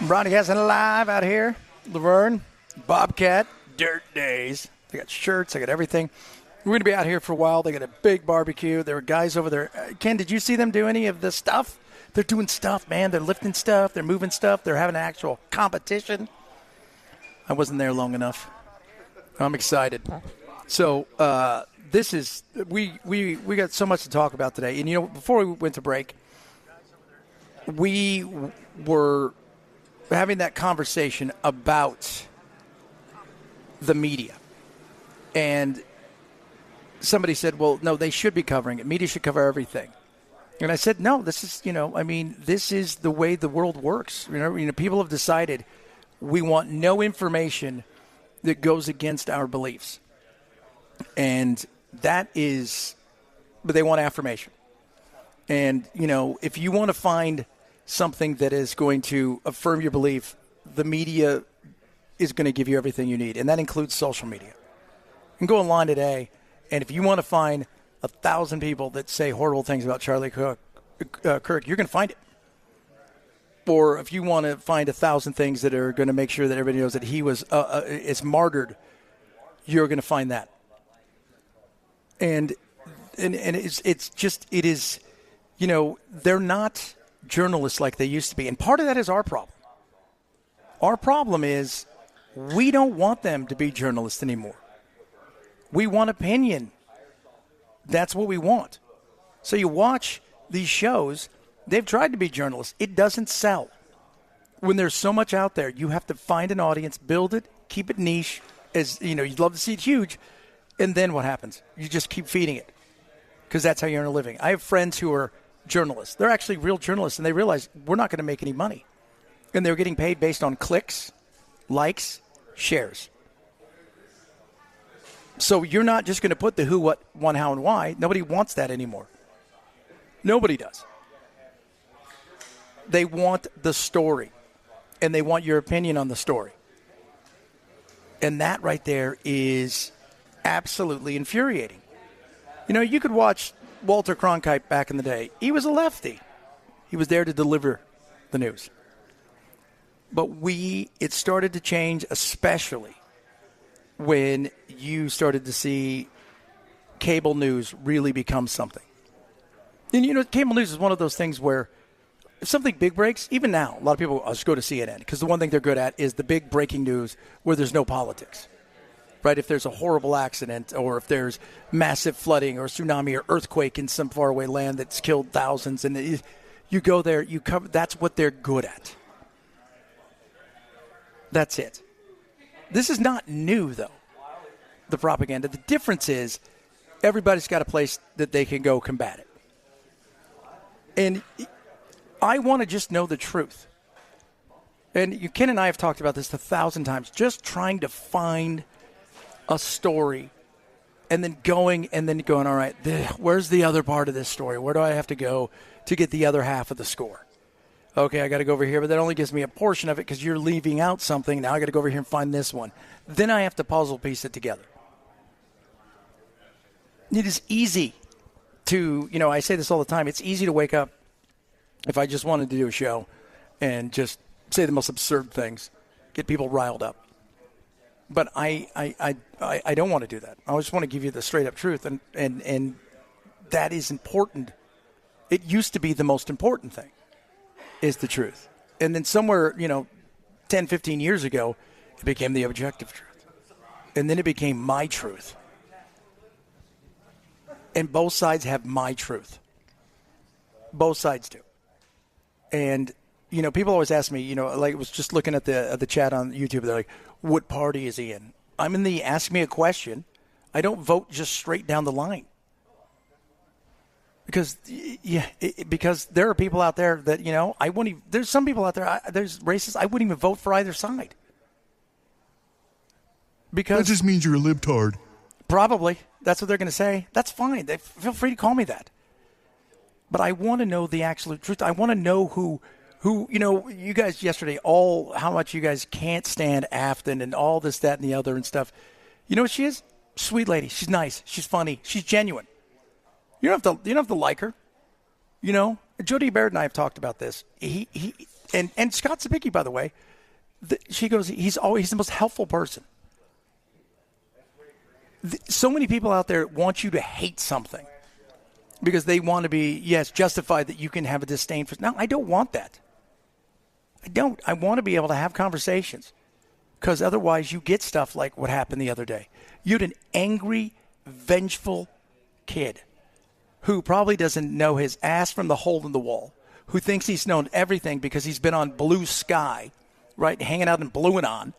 Broadcasting live out here. Laverne, Bobcat, Dirt Days. They got shirts. They got everything. We're going to be out here for a while. They got a big barbecue. There were guys over there. Ken, did you see them do any of the stuff? They're doing stuff, man. They're lifting stuff. They're moving stuff. They're having an actual competition. I wasn't there long enough. I'm excited. So this is we got so much to talk about today. And, you know, before we went to break, we were having that conversation about the media. And somebody said, well, no, they should be covering it. Media should cover everything. And I said, no, this is, this is the way the world works. You know, people have decided we want no information that goes against our beliefs. And that is, but they want affirmation. And, if you want to find something that is going to affirm your belief, the media is going to give you everything you need. And that includes social media. You can go online today, and if you want to find 1,000 people that say horrible things about Charlie Kirk, you're going to find it. Or if you want to find 1,000 things that are going to make sure that everybody knows that he was is martyred, you're going to find that. And it's just, it is, they're not journalists like they used to be. And part of that is our problem. Our problem is we don't want them to be journalists anymore. We want opinion. That's what we want. So you watch these shows, they've tried to be journalists. It doesn't sell. When there's so much out there, you have to find an audience, build it, keep it niche. As you'd love to see it huge. And then what happens? You just keep feeding it because that's how you earn a living. I have friends who are journalists. They're actually real journalists, and they realize we're not going to make any money. And they're getting paid based on clicks, likes, shares. So you're not just going to put the who, what, when, how, and why. Nobody wants that anymore. Nobody does. They want the story, and they want your opinion on the story. And that right there is absolutely infuriating. You could watch Walter Cronkite back in the day. He was a lefty. He was there to deliver the news. But it started to change, especially when you started to see cable news really become something. And, cable news is one of those things where if something big breaks, even now, a lot of people just go to CNN because the one thing they're good at is the big breaking news where there's no politics. Right? If there's a horrible accident or if there's massive flooding or tsunami or earthquake in some faraway land that's killed thousands, and you go there, you cover. That's what they're good at. That's it. This is not new, though, the propaganda. The difference is everybody's got a place that they can go combat it. And I want to just know the truth. And Ken and I have talked about this 1,000 times, just trying to find a story and then going, all right, where's the other part of this story? Where do I have to go to get the other half of the score? Okay, I got to go over here, but that only gives me a portion of it because you're leaving out something. Now I got to go over here and find this one. Then I have to puzzle piece it together. It is easy to, I say this all the time, it's easy to wake up if I just wanted to do a show and just say the most absurd things, get people riled up. But I don't want to do that. I just want to give you the straight up truth, and that is important. It used to be the most important thing, is the truth. And then somewhere, 10, 15 years ago, it became the objective truth. And then it became my truth. And both sides have my truth. Both sides do. And, people always ask me, like I was just looking at the chat on YouTube, they're like, what party is he in? I'm in the ask me a question. I don't vote just straight down the line. Because, because there are people out there that, I wouldn't even, there's some people out there, there's racists, I wouldn't even vote for either side. Because that just means you're a libtard. Probably. That's what they're going to say. That's fine. Feel free to call me that. But I want to know the absolute truth. I want to know who, you guys yesterday, how much you guys can't stand Afton and all this, that, and the other and stuff. You know what she is? Sweet lady. She's nice. She's funny. She's genuine. You don't have to like her. Jody Barrett and I have talked about this. And Scott Zabicki, by the way, she goes, he's the most helpful person. So many people out there want you to hate something because they want to be, yes, justified that you can have a disdain for. No, I don't want that. I don't. I want to be able to have conversations because otherwise you get stuff like what happened the other day. You had an angry, vengeful kid who probably doesn't know his ass from the hole in the wall, who thinks he's known everything because he's been on Blue Sky, right, hanging out in Blue and On,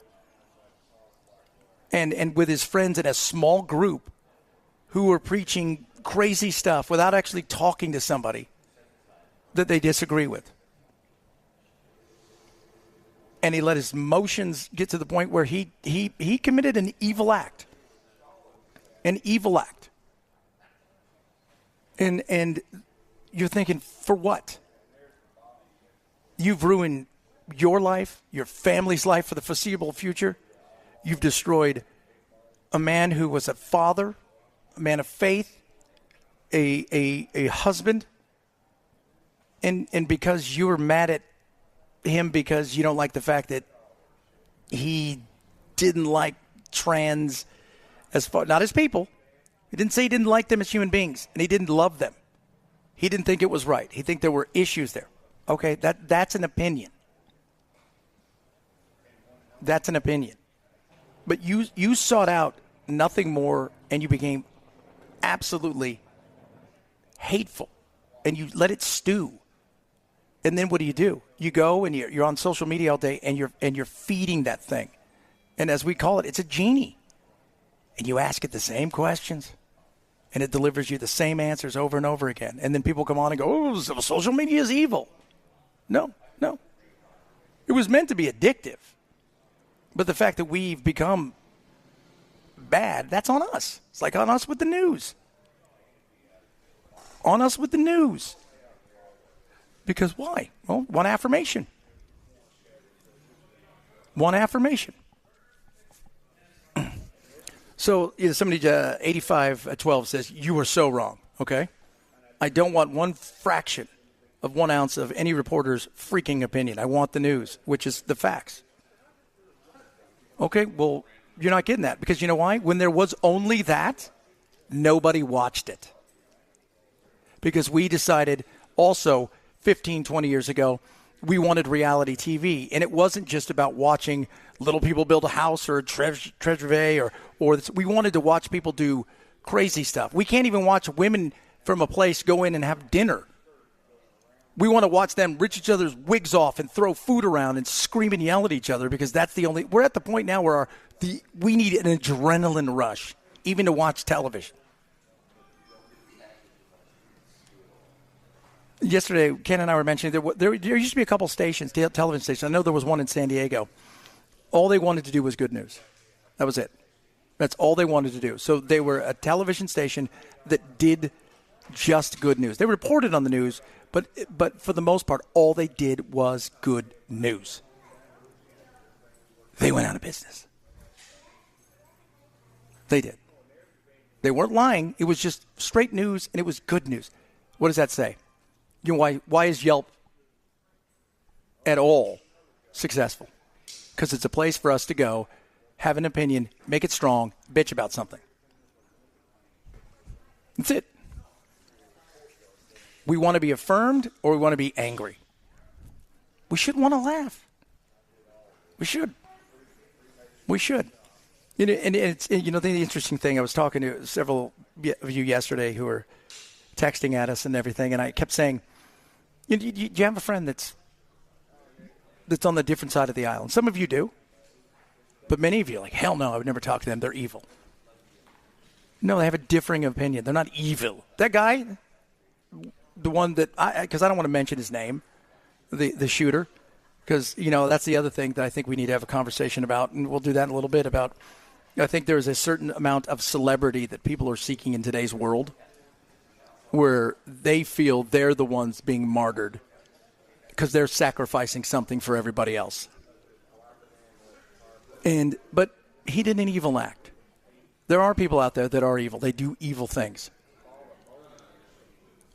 and with his friends in a small group who are preaching crazy stuff without actually talking to somebody that they disagree with. And he let his emotions get to the point where he committed an evil act. An evil act. And you're thinking, for what? You've ruined your life, your family's life for the foreseeable future. You've destroyed a man who was a father, a man of faith, a husband. And because you were mad at him because you don't like the fact that he didn't like trans as far, not as people. He didn't say he didn't like them as human beings, and he didn't love them. He didn't think it was right. He think there were issues there. Okay, that's an opinion. That's an opinion. But you sought out nothing more, and you became absolutely hateful, and you let it stew. And then what do? You go and you're on social media all day, and you're feeding that thing. And as we call it, it's a genie. And you ask it the same questions, and it delivers you the same answers over and over again. And then people come on and go, oh, social media is evil. No. It was meant to be addictive. But the fact that we've become bad, that's on us. It's like on us with the news. On us with the news. Because why? Well, one affirmation. One affirmation. So somebody, 8512 says, you are so wrong, okay? I don't want one fraction of 1 ounce of any reporter's freaking opinion. I want the news, which is the facts. Okay, well, you're not getting that because you know why? When there was only that, nobody watched it. Because we decided also 15, 20 years ago, we wanted reality TV. And it wasn't just about watching little people build a house or a treasure or this. We wanted to watch people do crazy stuff. We can't even watch women from a place go in and have dinner. We want to watch them rip each other's wigs off and throw food around and scream and yell at each other because that's the only – we're at the point now where we need an adrenaline rush even to watch television. Yesterday, Ken and I were mentioning there used to be a couple stations, television stations. I know there was one in San Diego. All they wanted to do was good news. That was it. That's all they wanted to do. So they were a television station that did just good news. They reported on the news, but for the most part, all they did was good news. They went out of business. They did. They weren't lying. It was just straight news, and it was good news. What does that say? You know, why is Yelp at all successful? Because it's a place for us to go, have an opinion, make it strong, bitch about something. That's it. We want to be affirmed or we want to be angry. We should want to laugh. We should. You know, and it's the interesting thing, I was talking to several of you yesterday who were texting at us and everything, and I kept saying, do you have a friend that's on the different side of the aisle? And some of you do, but many of you are like, hell no, I would never talk to them. They're evil. No, they have a differing opinion. They're not evil. That guy, the one that because I don't want to mention his name, the shooter, because, that's the other thing that I think we need to have a conversation about, and we'll do that in a little bit about, I think there's a certain amount of celebrity that people are seeking in today's world where they feel they're the ones being martyred because they're sacrificing something for everybody else. But he did an evil act. There are people out there that are evil. They do evil things.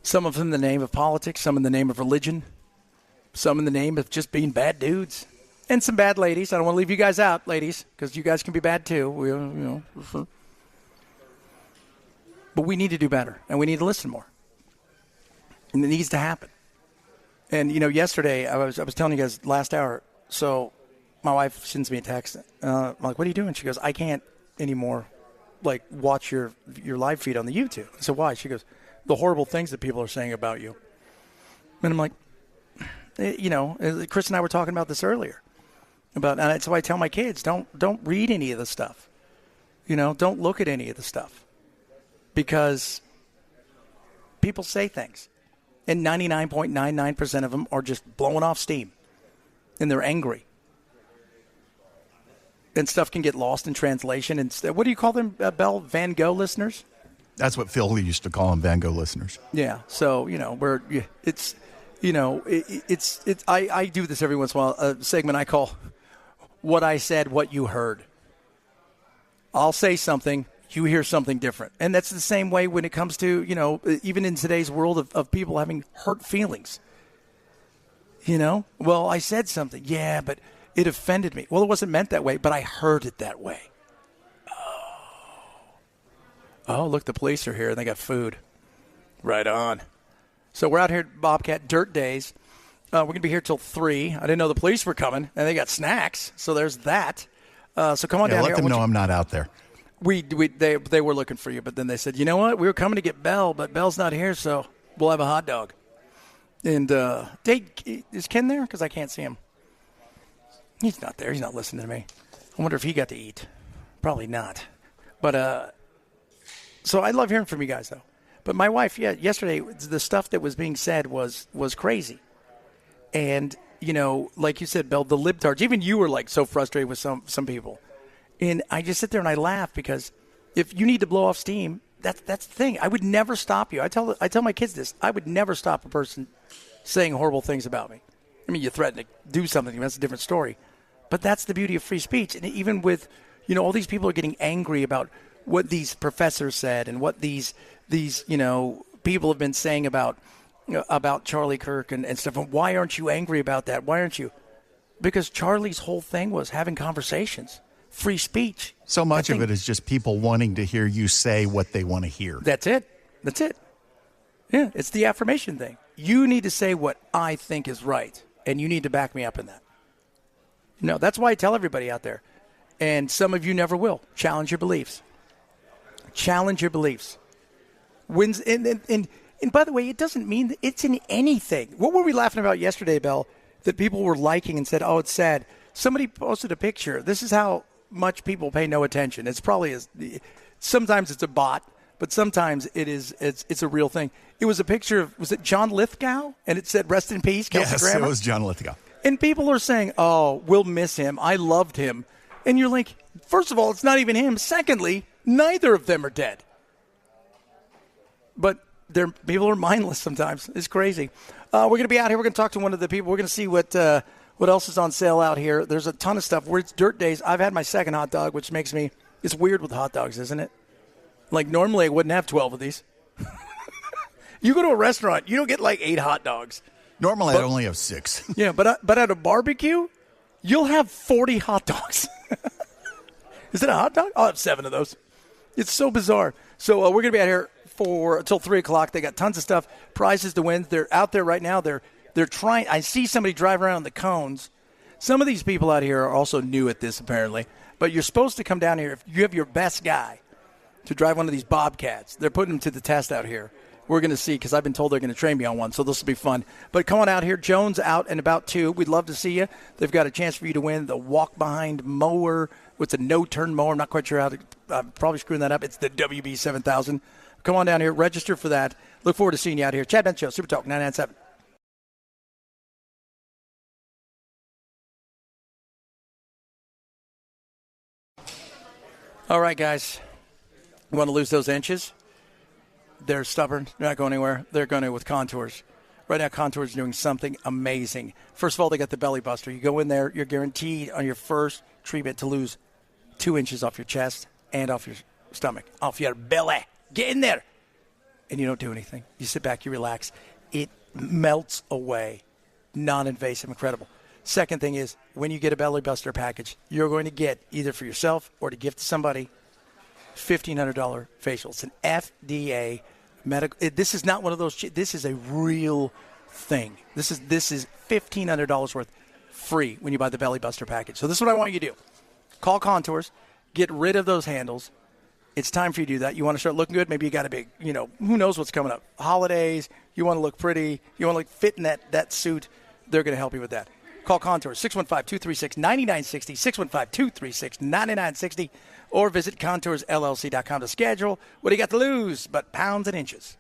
Some of them in the name of politics, some in the name of religion. Some in the name of just being bad dudes. And some bad ladies. I don't want to leave you guys out, ladies, because you guys can be bad too. But we need to do better, and we need to listen more. And it needs to happen. And, yesterday, I was telling you guys last hour, so my wife sends me a text. I'm like, what are you doing? She goes, I can't anymore, watch your live feed on the YouTube. I said, why? She goes, the horrible things that people are saying about you. And I'm like, Chris and I were talking about this earlier. And that's why I tell my kids, don't read any of the stuff. Don't look at any of the stuff. Because people say things. And 99.99% of them are just blowing off steam. And they're angry. And stuff can get lost in translation. And what do you call them, Bell? Van Gogh listeners? That's what Phil used to call them, Van Gogh listeners. Yeah. So, I do this every once in a while, a segment I call What I Said, What You Heard. I'll say something, you hear something different. And that's the same way when it comes to, even in today's world of people having hurt feelings. Well, I said something. Yeah, but it offended me. Well, it wasn't meant that way, but I heard it that way. Oh, look, the police are here and they got food. Right on. So we're out here at Bobcat Dirt Days. We're going to be here till 3. I didn't know the police were coming, and they got snacks. So there's that. So come on down here. Let them know I'm not out there. They were looking for you, but then they said, you know what? We were coming to get Bell, but Bell's not here, so we'll have a hot dog. And is Ken there? Because I can't see him. He's not there. He's not listening to me. I wonder if he got to eat. Probably not. But so I love hearing from you guys, though. But my wife, yesterday, the stuff that was being said was crazy. And, like you said, Bell, the libtards, even you were so frustrated with some people. And I just sit there and I laugh because if you need to blow off steam, that's the thing. I would never stop you. I tell my kids this. I would never stop a person saying horrible things about me. I mean, you threaten to do something. That's a different story. But that's the beauty of free speech. And even with, all these people are getting angry about what these professors said and what these people have been saying about Charlie Kirk and stuff. And why aren't you angry about that? Why aren't you? Because Charlie's whole thing was having conversations, free speech. So much of it is just people wanting to hear you say what they want to hear. That's it. Yeah, it's the affirmation thing. You need to say what I think is right, and you need to back me up in that. That's why I tell everybody out there, and some of you never will. Challenge your beliefs. Challenge your beliefs. And by the way, it doesn't mean that it's in anything. What were we laughing about yesterday, Bell, that people were liking and said, oh, it's sad. Somebody posted a picture. This is how much people pay no attention. It's probably sometimes it's a bot, but sometimes it's a real thing. It was a picture of, was it John Lithgow? And it said, rest in peace, Kelsey Grammer. Yes, it was John Lithgow. And people are saying, oh, we'll miss him. I loved him. And you're like, first of all, it's not even him. Secondly, neither of them are dead. But people are mindless sometimes. It's crazy. We're going to be out here. We're going to talk to one of the people. We're going to see what else is on sale out here. There's a ton of stuff. It's Dirt Days. I've had my second hot dog, which makes me – it's weird with hot dogs, isn't it? Normally I wouldn't have 12 of these. You go to a restaurant, you don't get 8 hot dogs. Normally I only have 6. Yeah, but at a barbecue, you'll have 40 hot dogs. Is it a hot dog? I'll have 7 of those. It's so bizarre. So we're going to be out here until 3 o'clock. They got tons of stuff, prizes to win. They're out there right now. They're trying. I see somebody drive around the cones. Some of these people out here are also new at this, apparently. But you're supposed to come down here if you have your best guy to drive one of these Bobcats. They're putting them to the test out here. We're going to see because I've been told they're going to train me on one, so this will be fun. But come on out here. Jones out in about 2. We'd love to see you. They've got a chance for you to win the walk-behind mower. It's a no-turn mower. I'm not quite sure how to – I'm probably screwing that up. It's the WB 7000. Come on down here. Register for that. Look forward to seeing you out here. Chad Benson Show, Super Talk 997. All right, guys. You want to lose those inches? They're stubborn. They're not going anywhere. They're going to with Contours. Right now, Contours is doing something amazing. First of all, they got the Belly Buster. You go in there, you're guaranteed on your first treatment to lose 2 inches off your chest and off your stomach, off your belly. Get in there. And you don't do anything. You sit back, you relax. It melts away. non-invasive, incredible. Second thing is, when you get a Belly Buster package, you're going to get, either for yourself or to gift to somebody, $1,500 facial. It's an FDA medical. This is not one of those. This is a real thing. This is $1,500 worth free when you buy the Belly Buster package. So this is what I want you to do. Call Contours. Get rid of those handles. It's time for you to do that. You want to start looking good? Maybe you got a big, who knows what's coming up. Holidays. You want to look pretty. You want to look fit in that suit. They're going to help you with that. Call Contours, 615-236-9960, 615-236-9960, or visit ContoursLLC.com to schedule. What do you got to lose but pounds and inches?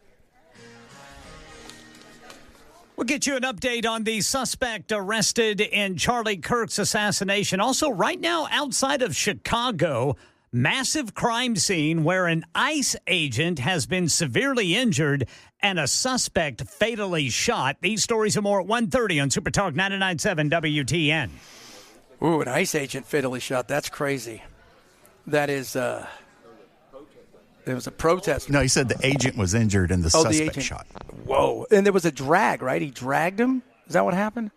We'll get you an update on the suspect arrested in Charlie Kirk's assassination. Also, right now, outside of Chicago, massive crime scene where an ICE agent has been severely injured and a suspect fatally shot. These stories and more at 1:30 on Super Talk 99.7 WTN. Ooh, an ICE agent fatally shot. That's crazy. That is, there was a protest. No, he said the agent was injured and the suspect shot. Whoa. And there was a drag, right? He dragged him? Is that what happened?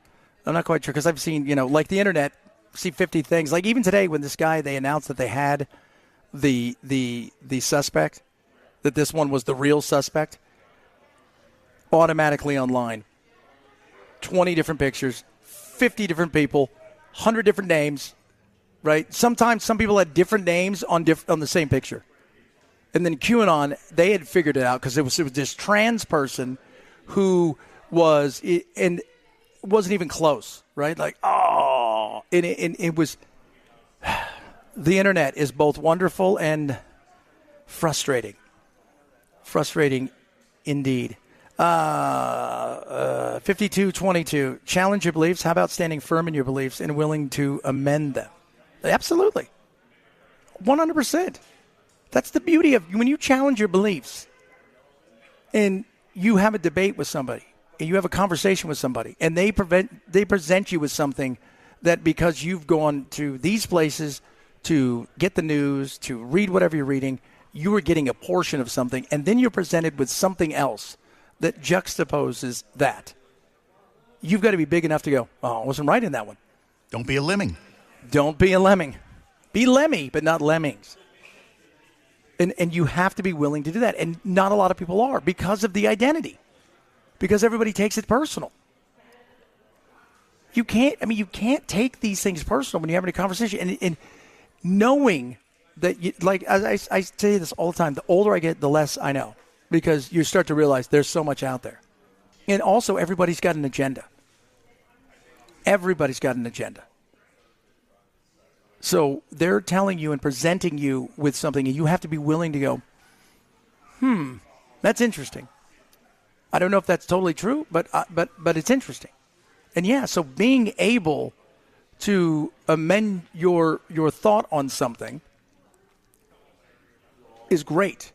I'm not quite sure because I've seen, like the internet, see 50 things. Like even today when this guy, they announced that they had the suspect, that this one was the real suspect, automatically online. 20 different pictures, 50 different people, 100 different names, right? Sometimes some people had different names on the same picture. And then QAnon, they had figured it out because it was this trans person who wasn't even close, right? Like, oh, and it was. The internet is both wonderful and frustrating. Frustrating indeed. 5222. Challenge your beliefs. How about standing firm in your beliefs and willing to amend them? Absolutely. 100%. That's the beauty of when you challenge your beliefs and you have a debate with somebody and you have a conversation with somebody and they present you with something that because you've gone to these places to get the news, to read whatever you're reading, you are getting a portion of something, and then you're presented with something else that juxtaposes that. You've got to be big enough to go, oh, I wasn't right in that one. Don't be a lemming. Don't be a lemming. Be Lemmy, but not lemmings. And you have to be willing to do that. And not a lot of people are because of the identity. Because everybody takes it personal. You can't take these things personal when you're having a conversation. And knowing that, I say this all the time, the older I get, the less I know. Because you start to realize there's so much out there. And also, everybody's got an agenda. Everybody's got an agenda. So they're telling you and presenting you with something, and you have to be willing to go, that's interesting. I don't know if that's totally true, but it's interesting. And yeah, so being able to amend your thought on something is great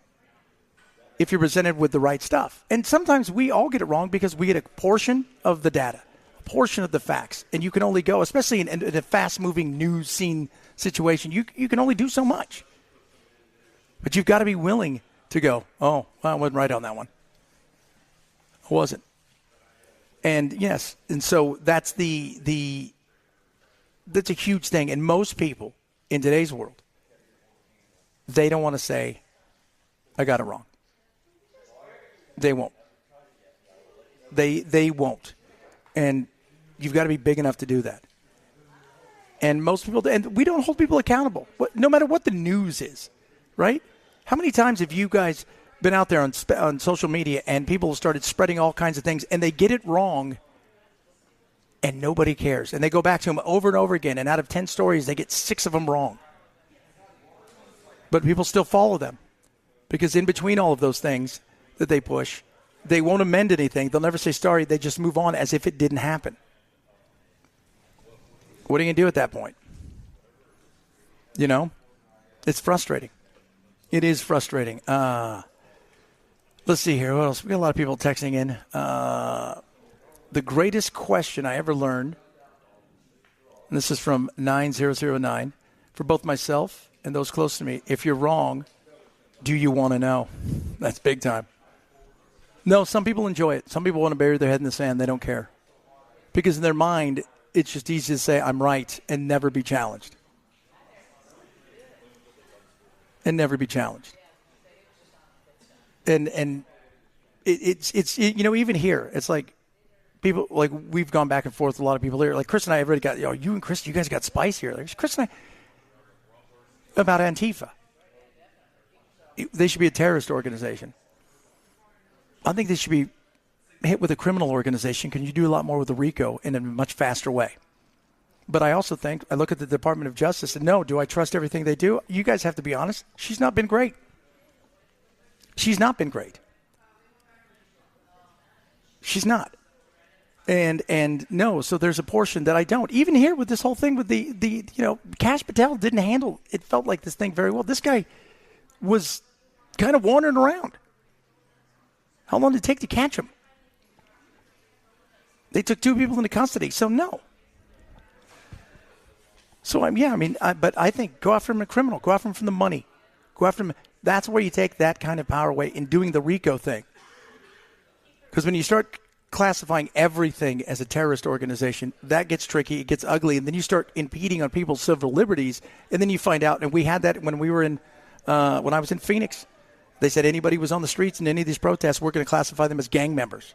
if you're presented with the right stuff. And sometimes we all get it wrong because we get a portion of the data, a portion of the facts, and you can only go, especially in a fast-moving news scene situation, you can only do so much. But you've got to be willing to go, oh, well, I wasn't right on that one. I wasn't. And yes, and so that's that's a huge thing. And most people in today's world, they don't want to say, I got it wrong. They won't. They won't. And you've got to be big enough to do that. And most people, and we don't hold people accountable, no matter what the news is, right? How many times have you guys been out there on social media and people started spreading all kinds of things and they get it wrong and nobody cares? And they go back to them over and over again, and out of 10 stories, they get 6 of them wrong. But people still follow them because in between all of those things that they push, they won't amend anything. They'll never say sorry. They just move on as if it didn't happen. What are you going to do at that point? It's frustrating. It is frustrating. Let's see here. What else? We got a lot of people texting in. The greatest question I ever learned, and this is from 9009, for both myself and those close to me, if you're wrong, do you want to know? That's big time. No, some people enjoy it. Some people want to bury their head in the sand. They don't care. because in their mind, it's just easy to say, I'm right, and never be challenged. And never be challenged. And it's even here, it's like people, like we've gone back and forth with a lot of people here. Like Chris and I have already got, you and Chris, you guys got spice here. Like Chris and I, about Antifa. They should be a terrorist organization. I think they should be hit with a criminal organization. Can you do a lot more with the RICO in a much faster way? But I also think, I look at the Department of Justice and no, do I trust everything they do? You guys have to be honest. She's not been great. She's not been great. She's not. And no, so there's a portion that I don't. Even here with this whole thing with the Kash Patel didn't handle, it felt like this thing very well. This guy was kind of wandering around. How long did it take to catch him? They took 2 people into custody, so no. So, but I think go after him a criminal. Go after him from the money. Go after him. That's where you take that kind of power away in doing the RICO thing. Because when you start classifying everything as a terrorist organization, that gets tricky, it gets ugly, and then you start impeding on people's civil liberties, and then you find out, and we had that when we were when I was in Phoenix. They said anybody who was on the streets in any of these protests, we're going to classify them as gang members.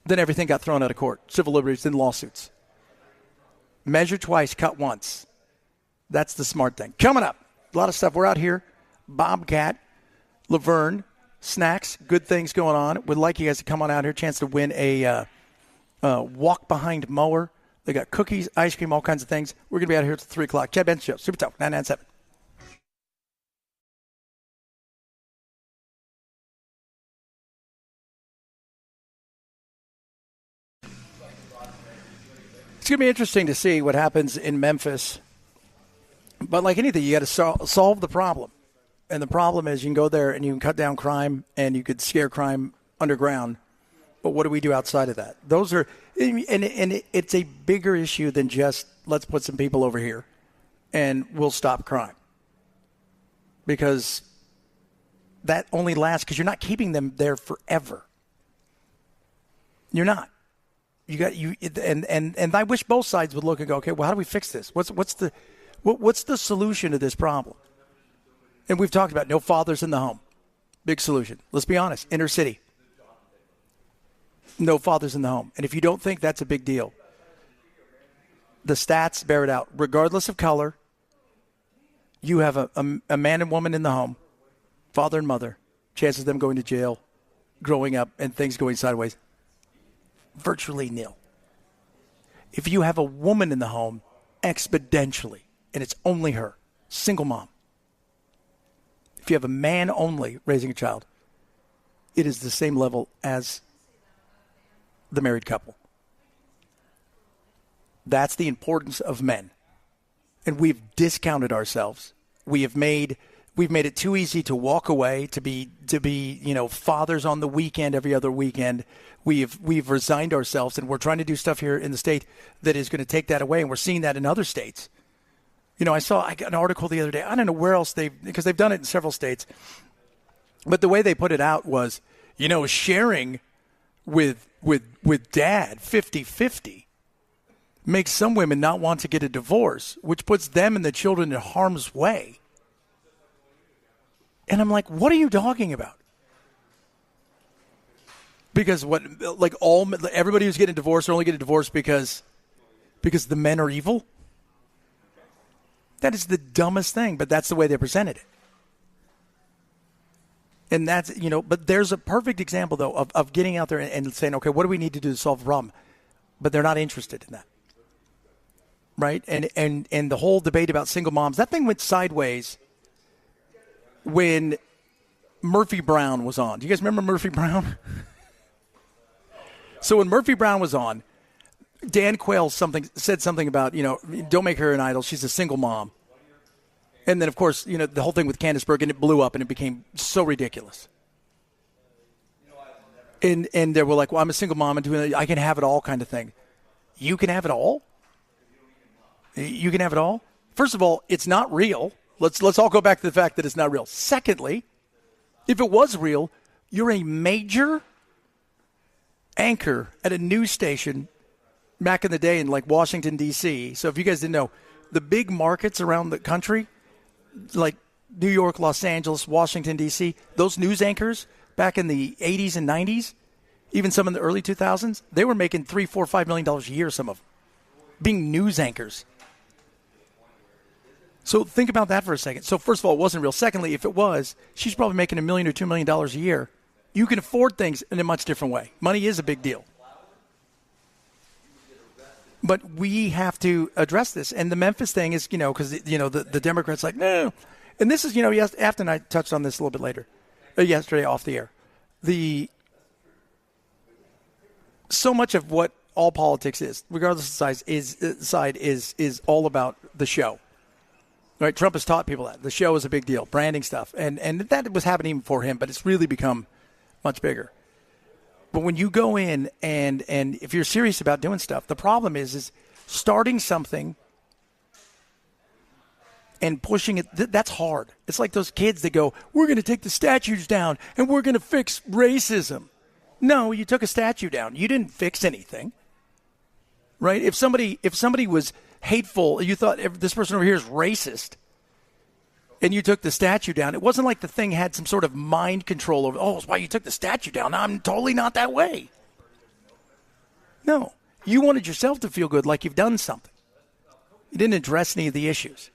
Then everything got thrown out of court. Civil liberties, then lawsuits. Measure twice, cut once. That's the smart thing. Coming up, a lot of stuff. We're out here. Bobcat, Laverne, snacks, good things going on. Would like you guys to come on out here. Chance to win a walk-behind mower. They got cookies, ice cream, all kinds of things. We're going to be out here till 3 o'clock. Chad Benson Show, Super Talk, 997. It's going to be interesting to see what happens in Memphis. But like anything, you got to solve the problem. And the problem is you can go there and you can cut down crime and you could scare crime underground. But what do we do outside of that? Those are, and it's a bigger issue than just let's put some people over here and we'll stop crime. Because that only lasts because you're not keeping them there forever. You're not. And I wish both sides would look and go, okay, well, how do we fix this? What's the solution to this problem? And we've talked about no fathers in the home. Big solution. Let's be honest. Inner city. No fathers in the home. And if you don't think that's a big deal, the stats bear it out. Regardless of color, you have a man and woman in the home, father and mother, chances of them going to jail, growing up, and things going sideways, virtually nil. If you have a woman in the home, exponentially, and it's only her, single mom. If you have a man only raising a child, it is the same level as the married couple. That's the importance of men. And we've discounted ourselves. We've made it too easy to walk away, to be fathers on the weekend, every other weekend. We've resigned ourselves, and we're trying to do stuff here in the state that is going to take that away, and we're seeing that in other states. I got an article the other day. I don't know where else because they've done it in several states. But the way they put it out was, sharing with dad 50-50 makes some women not want to get a divorce, which puts them and the children in harm's way. And I'm like, what are you talking about? Because everybody who's getting divorced are only getting divorced because the men are evil? That is the dumbest thing, but that's the way they presented it. And that's, but there's a perfect example, though, of getting out there and saying, okay, what do we need to do to solve the problem? But they're not interested in that. Right? And the whole debate about single moms, that thing went sideways when Murphy Brown was on. Do you guys remember Murphy Brown? So when Murphy Brown was on, Dan Quayle said something about, don't make her an idol. She's a single mom. And then, of course, the whole thing with Candace Bergen, it blew up and it became so ridiculous. And they were like, well, I'm a single mom and I can have it all kind of thing. You can have it all? You can have it all? First of all, it's not real. Let's all go back to the fact that it's not real. Secondly, if it was real, you're a major anchor at a news station back in the day in like Washington, D.C. So if you guys didn't know, the big markets around the country, like New York, Los Angeles, Washington, D.C., those news anchors back in the 80s and 90s, even some in the early 2000s, they were making $3, $4, $5 million a year, some of them, being news anchors. So think about that for a second. So first of all, it wasn't real. Secondly, if it was, she's probably making $1 million or $2 million a year. You can afford things in a much different way. Money is a big deal. But we have to address this. And the Memphis thing is, because, the Democrats like, no. And this is, Afton and I touched on this a little bit later, yesterday off the air. So much of what all politics is, regardless of side, is all about the show. Right? Trump has taught people that. The show is a big deal, branding stuff. And that was happening for him, but it's really become much bigger. But when you go in and if you're serious about doing stuff, the problem is starting something and pushing it. That's hard. It's like those kids that go, we're going to take the statues down and we're going to fix racism. No, you took a statue down. You didn't fix anything. Right? If somebody was hateful, you thought this person over here is racist, and you took the statue down, it wasn't like the thing had some sort of mind control over, that's why you took the statue down. I'm totally not that way. No. You wanted yourself to feel good, like you've done something. You didn't address any of the issues.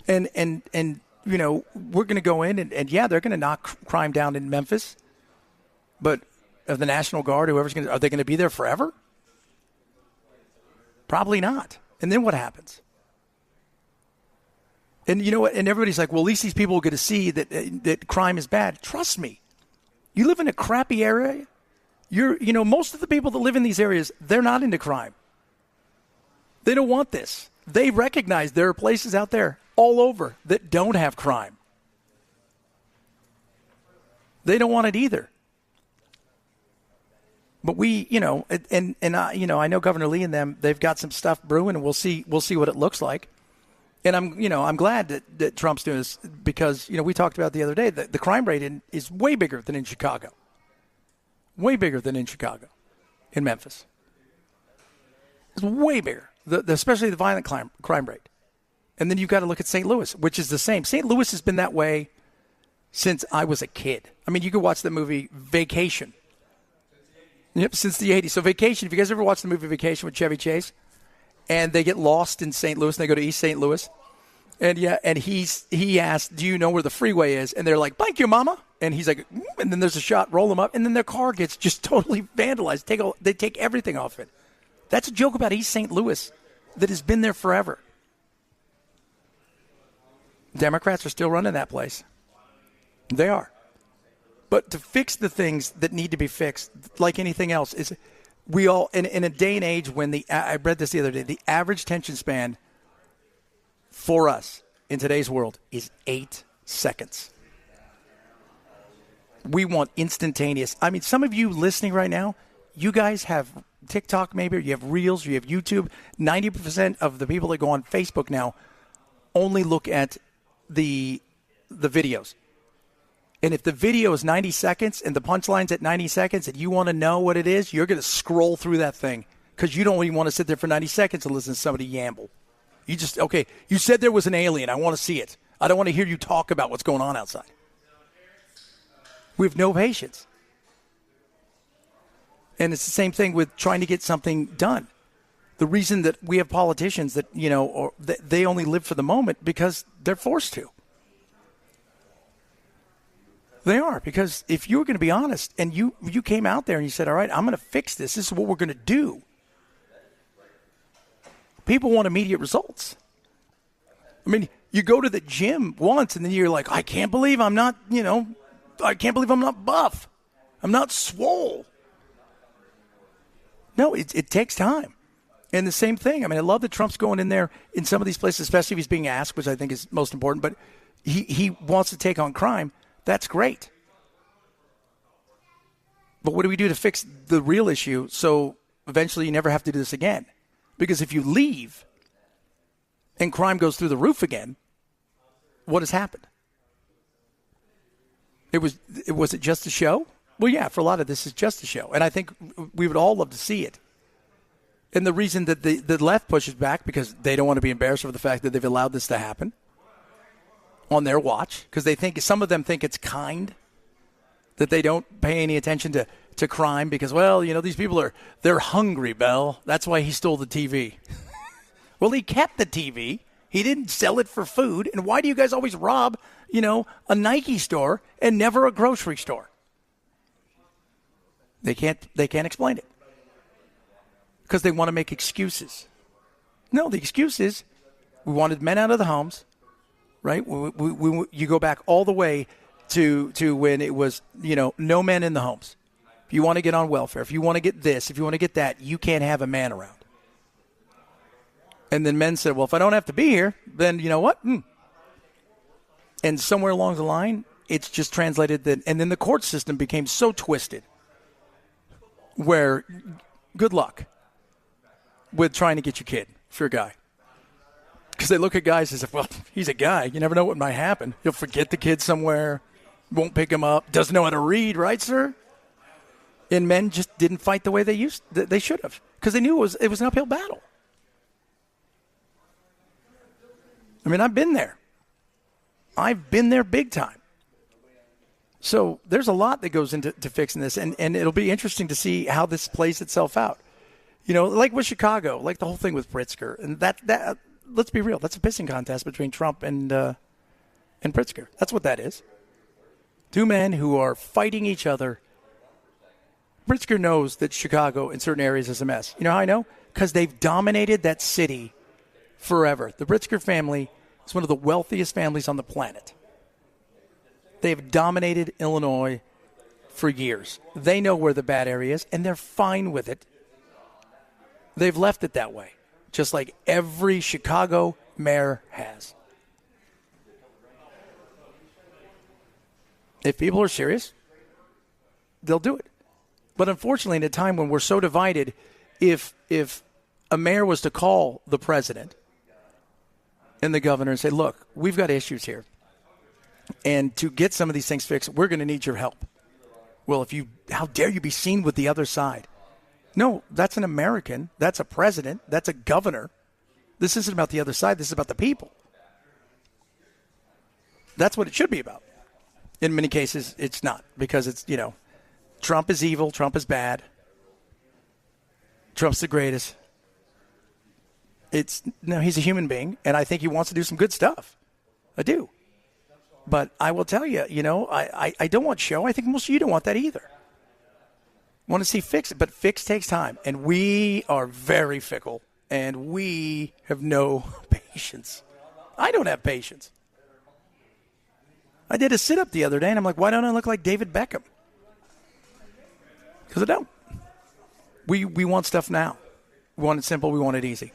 And we're going to go in, and they're going to knock crime down in Memphis, but of the National Guard, are they going to be there forever? Probably not. And then what happens? And you know what? And everybody's like, well, at least these people will get to see that crime is bad. Trust me. You live in a crappy area. Most of the people that live in these areas, they're not into crime. They don't want this. They recognize there are places out there all over that don't have crime. They don't want it either. But I know Governor Lee and them, they've got some stuff brewing, and we'll see what it looks like. And I'm glad that Trump's doing this because, we talked about the other day that the crime rate is way bigger than in Chicago. Way bigger than in Chicago, in Memphis. It's way bigger, especially the violent crime rate. And then you've got to look at St. Louis, which is the same. St. Louis has been that way since I was a kid. I mean, you could watch the movie Vacation. Yep, since the 80s. So Vacation, if you guys ever watched the movie Vacation with Chevy Chase, and they get lost in St. Louis, and they go to East St. Louis, and he asked, do you know where the freeway is? And they're like, thank you, mama. And he's like, and then there's a shot, roll them up, and then their car gets just totally vandalized. They take everything off it. That's a joke about East St. Louis that has been there forever. Democrats are still running that place. They are. But to fix the things that need to be fixed, like anything else, is we all in a day and age when I read this the other day, the average attention span for us in today's world is 8 seconds. We want instantaneous. I mean, some of you listening right now, you guys have TikTok maybe, or you have Reels, or you have YouTube. 90% of the people that go on Facebook now only look at the videos. And if the video is 90 seconds and the punchline's at 90 seconds and you want to know what it is, you're going to scroll through that thing because you don't even want to sit there for 90 seconds and listen to somebody yamble. You said there was an alien. I want to see it. I don't want to hear you talk about what's going on outside. We have no patience. And it's the same thing with trying to get something done. The reason that we have politicians that, they only live for the moment because they're forced to. They are, because if you were going to be honest and you came out there and you said, all right, I'm going to fix this. This is what we're going to do. People want immediate results. I mean, you go to the gym once and then you're like, I can't believe I'm not buff. I'm not swole. No, it takes time. And the same thing. I mean, I love that Trump's going in there in some of these places, especially if he's being asked, which I think is most important. But he wants to take on crime. That's great. But what do we do to fix the real issue so eventually you never have to do this again? Because if you leave and crime goes through the roof again, what has happened? Was it just a show? Well, yeah, for a lot of this is just a show. And I think we would all love to see it. And the reason that the left pushes back because they don't want to be embarrassed over the fact that they've allowed this to happen on their watch, because they think some of them think it's kind that they don't pay any attention to crime because, well, these people they're hungry, Bell. That's why he stole the TV. Well, he kept the TV. He didn't sell it for food. And why do you guys always rob, a Nike store and never a grocery store? They can't explain it because they want to make excuses. No, the excuse is we wanted men out of the homes, right? You go back all the way to when it was, no men in the homes. If you want to get on welfare, if you want to get this, if you want to get that, you can't have a man around. And then men said, well, if I don't have to be here, then you know what? And somewhere along the line, it's just translated that. And then the court system became so twisted where good luck with trying to get your kid if you're a guy. Because they look at guys as if, well, he's a guy. You never know what might happen. He'll forget the kid somewhere, won't pick him up, doesn't know how to read, right, sir? And men just didn't fight the way they should have because they knew it was an uphill battle. I mean, I've been there. I've been there big time. So there's a lot that goes into fixing this, and it'll be interesting to see how this plays itself out. Like with Chicago, like the whole thing with Pritzker, and that let's be real, that's a pissing contest between Trump and Pritzker. That's what that is. Two men who are fighting each other. Pritzker knows that Chicago in certain areas is a mess. You know how I know? Because they've dominated that city forever. The Pritzker family is one of the wealthiest families on the planet. They've dominated Illinois for years. They know where the bad area is, and they're fine with it. They've left it that way, just like every Chicago mayor has. If people are serious, they'll do it. But unfortunately, in a time when we're so divided, if a mayor was to call the president and the governor and say, look, we've got issues here, and to get some of these things fixed, we're going to need your help. Well, how dare you be seen with the other side? No, that's an American. That's a president. That's a governor. This isn't about the other side. This is about the people. That's what it should be about. In many cases, it's not, because it's, Trump is evil. Trump is bad. Trump's the greatest. He's a human being, and I think he wants to do some good stuff. I do. But I will tell you, I don't want show. I think most of you don't want that either. Want to see fix, but fix takes time, and we are very fickle, and we have no patience. I don't have patience. I did a sit-up the other day, and I'm like, why don't I look like David Beckham? Because I don't. We want stuff now. We want it simple. We want it easy.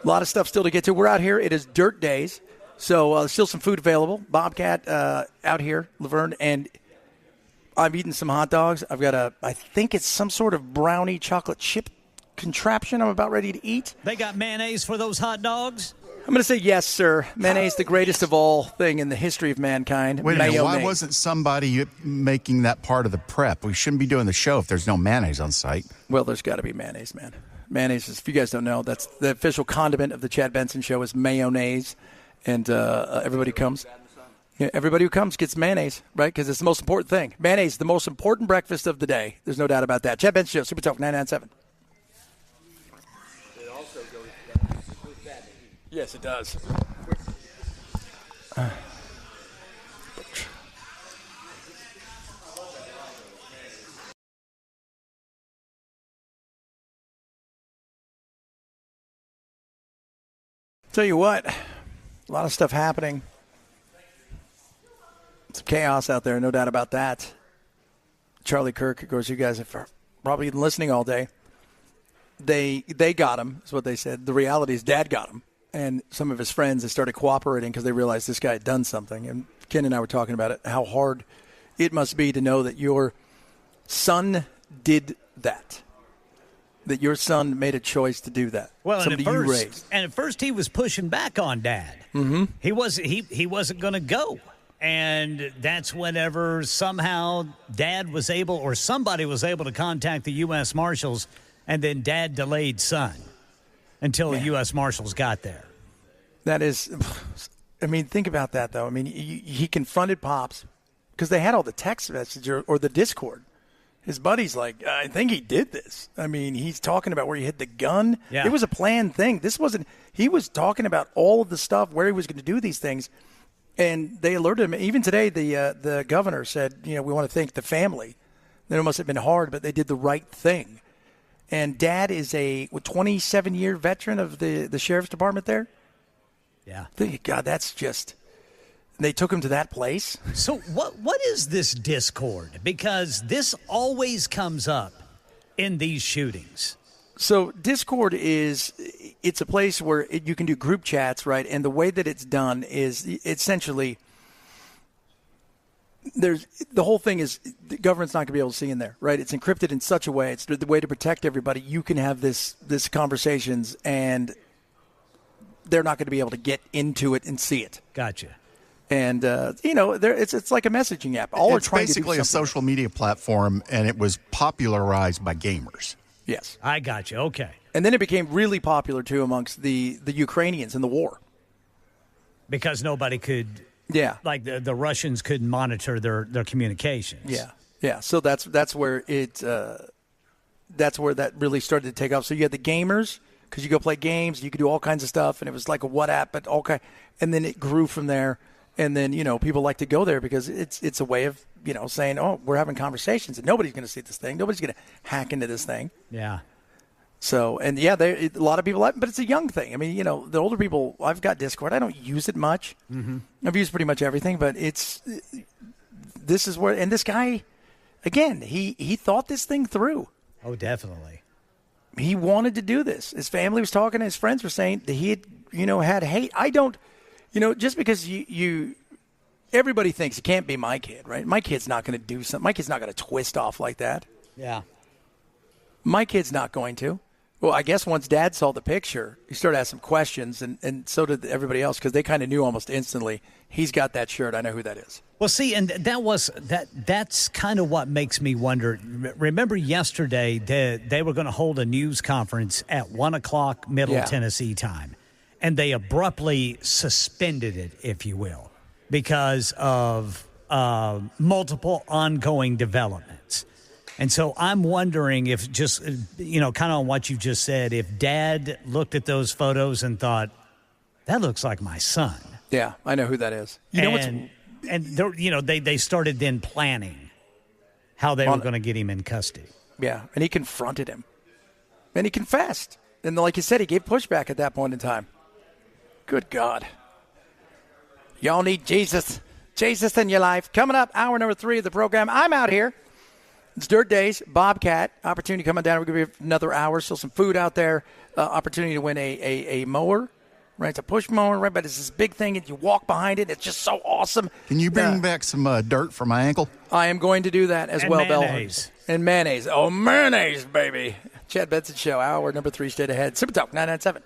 A lot of stuff still to get to. We're out here. It is dirt days, so there's still some food available. Bobcat out here, Laverne, and I've eaten some hot dogs. I've got I think it's some sort of brownie chocolate chip contraption I'm about ready to eat. They got mayonnaise for those hot dogs? I'm going to say yes, sir. Mayonnaise, the greatest of all thing in the history of mankind. Wait a minute, why wasn't somebody making that part of the prep? We shouldn't be doing the show if there's no mayonnaise on site. Well, there's got to be mayonnaise, man. Mayonnaise is, if you guys don't know, that's the official condiment of the Chad Benson Show is mayonnaise, and everybody comes. Yeah, everybody who comes gets mayonnaise, right? Because it's the most important thing. Mayonnaise, the most important breakfast of the day. There's no doubt about that. Chad Benson Show, Super Talk 997. It also goes with that. Yes, it does. Tell you what, a lot of stuff happening. Some chaos out there, no doubt about that. Charlie Kirk, of course, you guys have probably been listening all day. They got him, is what they said. The reality is Dad got him, and some of his friends have started cooperating because they realized this guy had done something. And Ken and I were talking about it, how hard it must be to know that your son did that. That your son made a choice to do that. Well, somebody you raised. And at first he was pushing back on Dad. Mm-hmm. He wasn't going to go. And that's whenever somehow Dad was able, or somebody was able to contact the U.S. Marshals, and then Dad delayed son until the U.S. Marshals got there. That is, I mean, think about that, though. I mean, he confronted Pops because they had all the text message or the Discord. His buddy's like, I think he did this. I mean, he's talking about where he hid the gun. Yeah. It was a planned thing. This wasn't – he was talking about all of the stuff, where he was going to do these things. And they alerted him. Even today, the governor said, we want to thank the family. It must have been hard, but they did the right thing. And Dad is a 27-year veteran of the sheriff's department there. Yeah. God, that's just – they took him to that place. So what is this Discord? Because this always comes up in these shootings. So Discord it's a place where you can do group chats, right? And the way that it's done is essentially the whole thing is the government's not going to be able to see in there, right? It's encrypted in such a way. It's the way to protect everybody. You can have this conversations, and they're not going to be able to get into it and see it. Gotcha. And it's like a messaging app. It's basically a social media platform, and it was popularized by gamers. Yes, I got you. Okay. And then it became really popular too amongst the Ukrainians in the war because nobody could. Yeah, like the Russians couldn't monitor their communications. Yeah. So that's where that's where that really started to take off. So you had the gamers because you go play games, you could do all kinds of stuff, and it was like a WhatsApp, but okay. And then it grew from there. And then, people like to go there because it's a way of, saying, oh, we're having conversations and nobody's going to see this thing. Nobody's going to hack into this thing. Yeah. So, and yeah, a lot of people like it, but it's a young thing. I mean, the older people, I've got Discord. I don't use it much. Mm-hmm. I've used pretty much everything, but this is where, and this guy, again, he thought this thing through. Oh, definitely. He wanted to do this. His family was talking, his friends were saying that he had, had hate. I don't. Just because everybody thinks it can't be my kid, right? My kid's not going to do something. My kid's not going to twist off like that. Yeah. My kid's not going to. Well, I guess once Dad saw the picture, he started asking questions, and so did everybody else because they kind of knew almost instantly, he's got that shirt. I know who that is. Well, see, and that's kind of what makes me wonder. Remember yesterday they were going to hold a news conference at 1 o'clock Middle Tennessee time. And they abruptly suspended it, if you will, because of multiple ongoing developments. And so I'm wondering if just, kind of on what you just said, if Dad looked at those photos and thought, that looks like my son. Yeah, I know who that is. They started then planning how they were going to get him in custody. Yeah, and he confronted him. And he confessed. And like you said, he gave pushback at that point in time. Good God. Y'all need Jesus. Jesus in your life. Coming up, hour number 3 of the program. I'm out here. It's Dirt Days, Bobcat. Opportunity coming down. We're going to be another hour. Still some food out there. Opportunity to win a mower. Right, it's a push mower, right? But it's this big thing, and you walk behind it. It's just so awesome. Can you bring back some dirt for my ankle? I am going to do that as well, mayonnaise. Bell. And mayonnaise. Oh, mayonnaise, baby. Chad Benson Show, hour number 3 straight ahead. Super Talk 997.